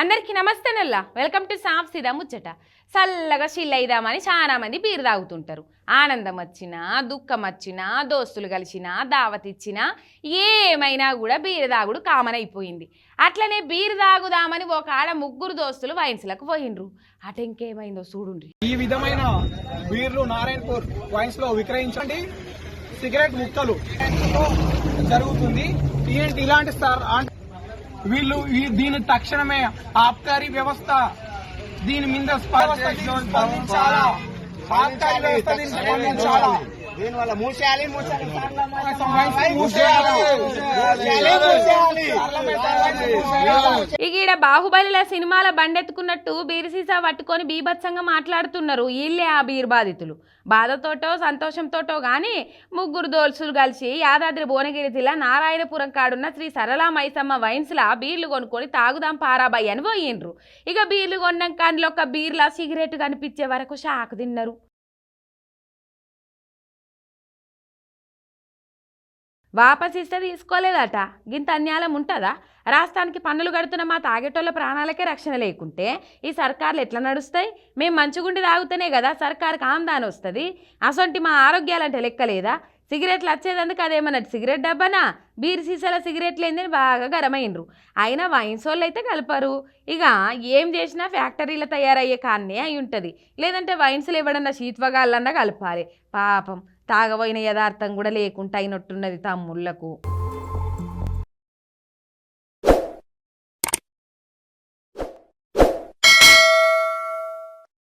అందరికీ నమస్తే నల్లా వెల్కమ్ టు సాఫ్ సీదా ముచ్చట. చల్లగా చిల్ అయిదామని చాలా మంది బీరు తాగుతుంటారు. ఆనందం వచ్చినా దుఃఖం వచ్చినా దోస్తులు కలిసినా దావత్ ఇచ్చినా ఏమైనా కూడా బీరు తాగుడు కామన్ అయిపోయింది. అట్లనే బీరు తాగుదామని ఒక ఆడ ముగ్గురు దోస్తులు వైన్స్లకు పోయిండ్రు. అట ఇంకేమైందో చూడుండ్రి. ఈ విధమైన బీర్లు నారాయణపూర్ వైన్స్ లో విక్రయించండి. సిగరెట్ ముక్కలు జరుగుతుంది. ఇలాంటి వీళ్ళు దీని తక్షణమే ఆబ్కారీ వ్యవస్థ దీని మీద స్పందించాలా. ఆబ్కారీ వ్యవస్థ దీన్ని స్పందించాలా. దీనివల్ల మూసేయాలి. ఈడ బాహుబలిల సినిమాల బండెత్తుకున్నట్టు బీరు సీసా పట్టుకొని బీభత్సంగా మాట్లాడుతున్నారు. వీళ్ళే ఆ బీరు బాధితులు. బాధతోటో సంతోషంతోటో గాని ముగ్గురు దోల్సులు కలిసి యాదాద్రి భువనగిరి జిల్లా నారాయణపురం కాడున్న శ్రీ సరళా మైసమ్మ వైన్స్లా బీర్లు కొనుక్కొని తాగుదాం పారాబాయి అని పోయిండ్రు. ఇక బీర్లు కొన్నాక అందులో ఒక బీర్లా సిగరెట్ కనిపించే వరకు షాక్ తిన్నారు. వాపసిస్తే తీసుకోలేదట. గింత అన్యాయం ఉంటుందా? రాష్ట్రానికి పన్నులు కడుతున్న మా తాగేటోళ్ళ ప్రాణాలకే రక్షణ లేకుంటే ఈ సర్కార్లు ఎట్లా నడుస్తాయి? మేము మంచిగుండి తాగుతూనే కదా సర్కార్కి ఆమ్దాని వస్తుంది. అసొంటి మా ఆరోగ్యాలంటే లెక్కలేదా? సిగరెట్లు వచ్చేదందుకు అదేమన్నట్టు సిగరెట్ డబ్బానా? బీర్ సీసాల సిగరెట్లు ఏందని బాగా గరమైండ్రు. అయినా వైన్స్ వాళ్ళు అయితే కలపరు. ఇక ఏం చేసినా ఫ్యాక్టరీలో తయారయ్యే కాన్నే అయి ఉంటుంది. లేదంటే వైన్స్లు ఎవడన్నా శీత్వగాళ్ళన్నా కలపాలి. పాపం తాగబోయిన యథార్థం కూడా లేకుండా అయినట్టున్నది తమ్ముళ్లకు.